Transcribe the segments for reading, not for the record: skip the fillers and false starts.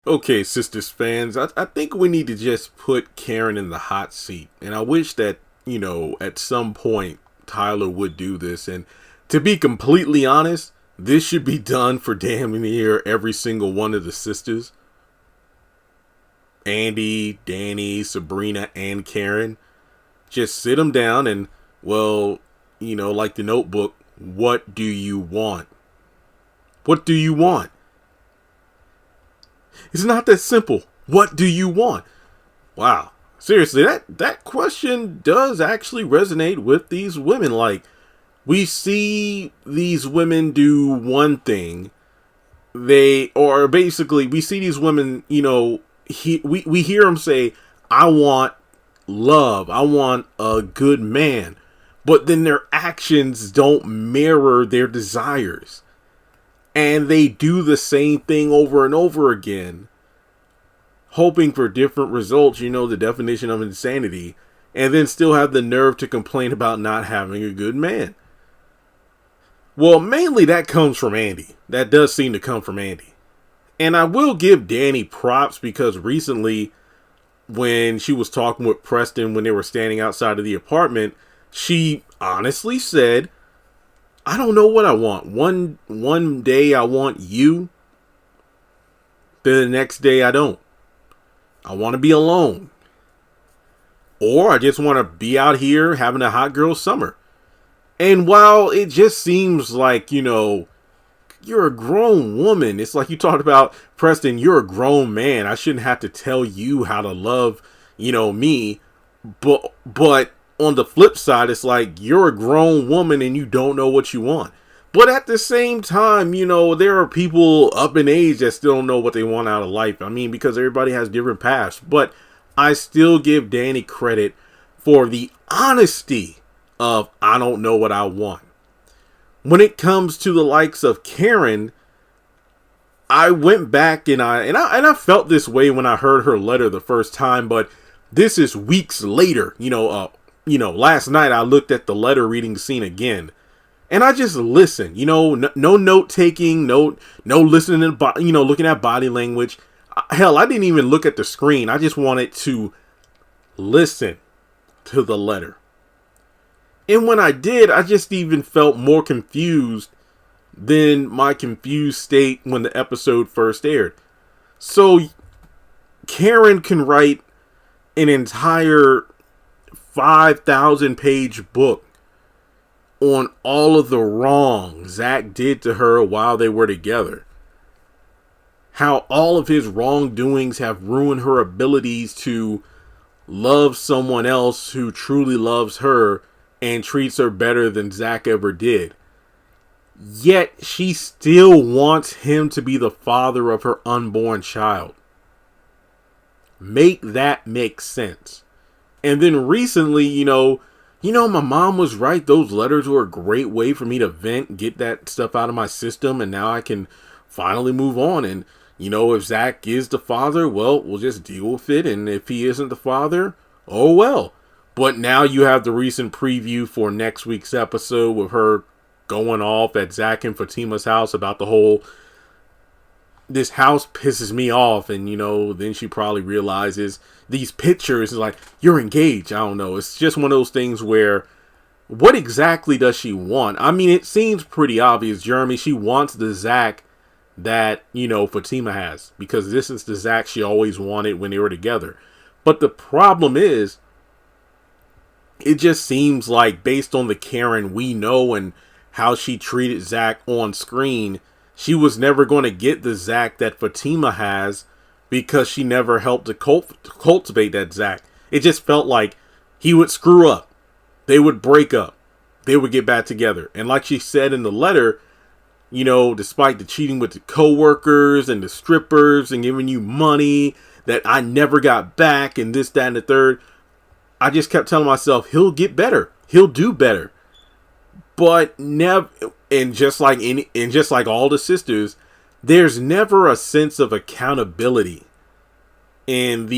Okay, Sistas fans, I think we need to just put Karen in the hot seat. And I wish that, at some point Tyler would do this. And to be completely honest, this should be done for damn near every single one of the sisters. Andy, Danny, Sabrina, and Karen. Just sit them down and, well, like the Notebook, what do you want? What do you want? It's not that simple. What do you want? Wow. Seriously, that question does actually resonate with these women. Like, we see these women do one thing. We see these women, we hear them say, I want love. I want a good man. But then their actions don't mirror their desires. And they do the same thing over and over again, hoping for different results, the definition of insanity, and then still have the nerve to complain about not having a good man. Well, mainly that comes from Andy. That does seem to come from Andy. And I will give Danny props because recently, when she was talking with Preston when they were standing outside of the apartment, she honestly said, I don't know what I want. One day I want you. Then the next day I don't. I want to be alone. Or I just want to be out here having a hot girl summer. And while it just seems like, you're a grown woman. It's like you talked about, Preston, you're a grown man. I shouldn't have to tell you how to love, me. But on the flip side, it's like you're a grown woman and you don't know what you want. But at the same time, there are people up in age that still don't know what they want out of life. I mean, because everybody has different paths. But I still give Danny credit for the honesty of I don't know what I want. When it comes to the likes of Karen, I went back and I felt this way when I heard her letter the first time, but this is weeks later. Last night I looked at the letter reading scene again, and I just listened. No note taking, no listening to looking at body language. Hell, I didn't even look at the screen. I just wanted to listen to the letter. And when I did, I just even felt more confused than my confused state when the episode first aired. So Karen can write an entire 5,000 page book on all of the wrong Zach did to her while they were together. How all of his wrongdoings have ruined her abilities to love someone else who truly loves her and treats her better than Zach ever did. Yet she still wants him to be the father of her unborn child. Make that make sense. And then recently, my mom was right. Those letters were a great way for me to vent, get that stuff out of my system. And now I can finally move on. And, if Zach is the father, well, we'll just deal with it. And if he isn't the father, oh well. But now you have the recent preview for next week's episode with her going off at Zach and Fatima's house about the whole, this house pisses me off. And, then she probably realizes these pictures is like, you're engaged. I don't know. It's just one of those things where, what exactly does she want? I mean, it seems pretty obvious, Jeremy. She wants the Zach that, Fatima has. Because this is the Zach she always wanted when they were together. But the problem is, it just seems like based on the Karen we know and how she treated Zach on screen, she was never going to get the Zach that Fatima has because she never helped to cultivate that Zach. It just felt like he would screw up. They would break up. They would get back together. And like she said in the letter, despite the cheating with the coworkers and the strippers and giving you money that I never got back and this, that, and the third, I just kept telling myself, he'll get better. He'll do better. But never, and just like all the sisters, there's never a sense of accountability in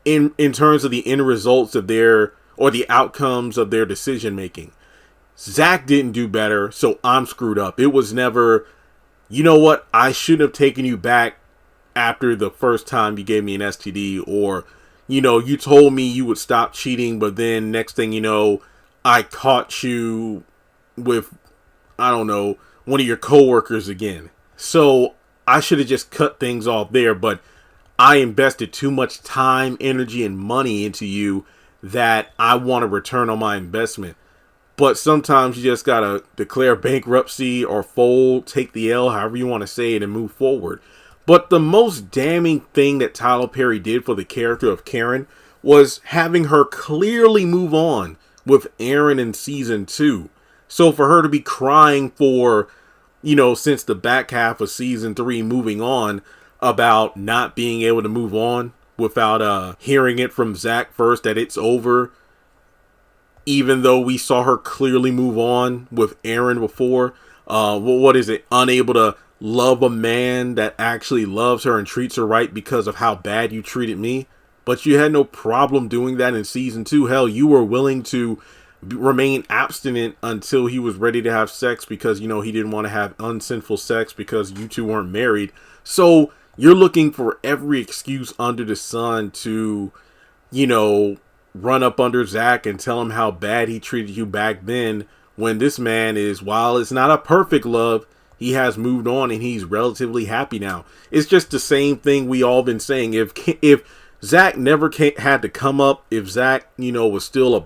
in terms of the end results of their, or the outcomes of their decision making. Zach didn't do better, so I'm screwed up. It was never, you know what, I shouldn't have taken you back after the first time you gave me an STD, or, you know, you told me you would stop cheating, but then next thing you know, I caught you with, I don't know, one of your coworkers again. So I should have just cut things off there, but I invested too much time, energy, and money into you that I want a return on my investment. But sometimes you just gotta declare bankruptcy or fold, take the L, however you want to say it, and move forward. But the most damning thing that Tyler Perry did for the character of Karen was having her clearly move on with Aaron in season 2. So for her to be crying for, you know, since the back half of season 3 moving on about not being able to move on without hearing it from Zach first that it's over, even though we saw her clearly move on with Aaron before. What is it? Unable to love a man that actually loves her and treats her right because of how bad you treated me. But you had no problem doing that in season 2. Hell, you were willing to remain abstinent until he was ready to have sex because, you know, he didn't want to have unsinful sex because you two weren't married. So you're looking for every excuse under the sun to, you know, run up under Zach and tell him how bad he treated you back then, when this man is, while it's not a perfect love, he has moved on and he's relatively happy now. It's just the same thing we all been saying. If Zach never had to come up, if Zach, you know, was still a,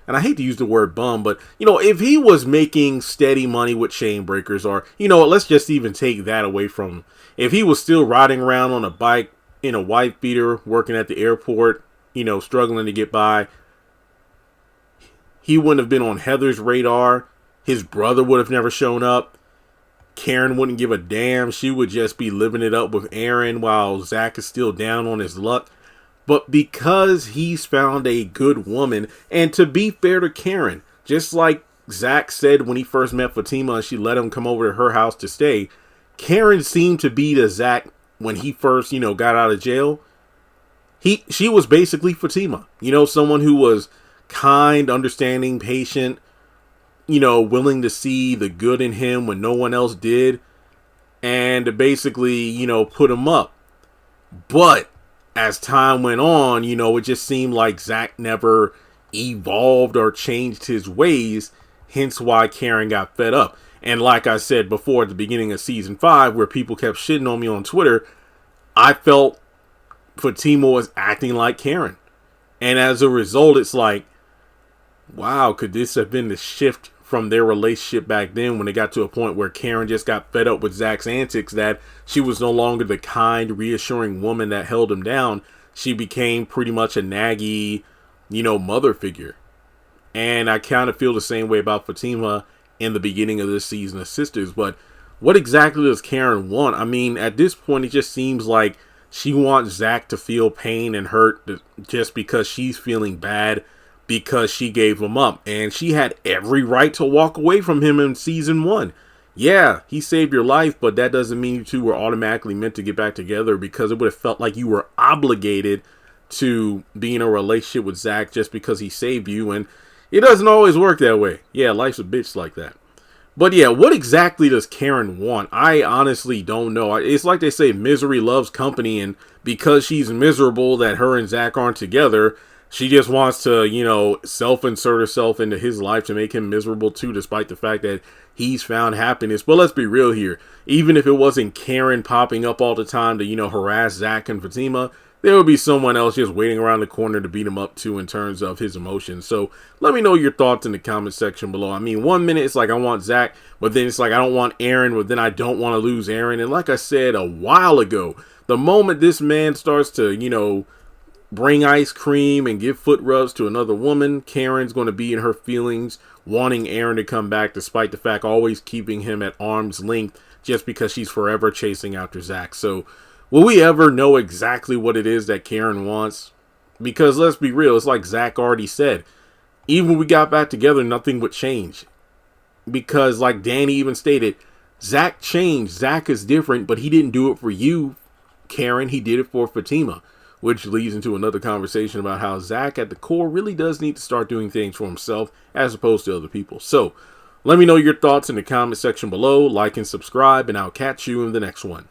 and I hate to use the word bum, but, you know, if he was making steady money with chain breakers, or, you know, let's just even take that away from him. If he was still riding around on a bike in a wife beater, working at the airport, you know, struggling to get by, he wouldn't have been on Heather's radar. His brother would have never shown up. Karen wouldn't give a damn. She would just be living it up with Aaron while Zach is still down on his luck. But because he's found a good woman, and to be fair to Karen, just like Zach said when he first met Fatima and she let him come over to her house to stay, Karen seemed to be to Zach when he first, you know, got out of jail. She was basically Fatima, you know, someone who was kind, understanding, patient, you know, willing to see the good in him when no one else did, and to basically, you know, put him up. But as time went on, you know, it just seemed like Zach never evolved or changed his ways, hence why Karen got fed up. And like I said before at the beginning of season 5, where people kept shitting on me on Twitter, I felt Fatima was acting like Karen. And as a result, it's like, wow, could this have been the shift from their relationship back then when it got to a point where Karen just got fed up with Zach's antics, that she was no longer the kind, reassuring woman that held him down. She became pretty much a naggy, you know, mother figure. And I kind of feel the same way about Fatima in the beginning of this season of Sistas. But what exactly does Karen want? I mean, at this point, it just seems like she wants Zach to feel pain and hurt just because she's feeling bad because she gave him up. And she had every right to walk away from him in season 1. Yeah, he saved your life, but that doesn't mean you two were automatically meant to get back together, because it would have felt like you were obligated to be in a relationship with Zach just because he saved you. And it doesn't always work that way. Yeah, life's a bitch like that. But yeah, what exactly does Karen want? I honestly don't know. It's like they say, misery loves company, and because she's miserable that her and Zach aren't together, she just wants to, you know, self-insert herself into his life to make him miserable too, despite the fact that he's found happiness. But let's be real here. Even if it wasn't Karen popping up all the time to, you know, harass Zach and Fatima, there would be someone else just waiting around the corner to beat him up too in terms of his emotions. So let me know your thoughts in the comment section below. I mean, 1 minute it's like I want Zach, but then it's like I don't want Aaron, but then I don't want to lose Aaron. And like I said a while ago, the moment this man starts to, you know, bring ice cream and give foot rubs to another woman, Karen's going to be in her feelings, wanting Aaron to come back, despite the fact always keeping him at arm's length just because she's forever chasing after Zach. So will we ever know exactly what it is that Karen wants? Because let's be real, it's like Zach already said, even when we got back together, nothing would change. Because like Danny even stated, Zach changed. Zach is different, but he didn't do it for you, Karen. He did it for Fatima. Which leads into another conversation about how Zach at the core really does need to start doing things for himself as opposed to other people. So Let me know your thoughts in the comment section below. Like and subscribe, and I'll catch you in the next one.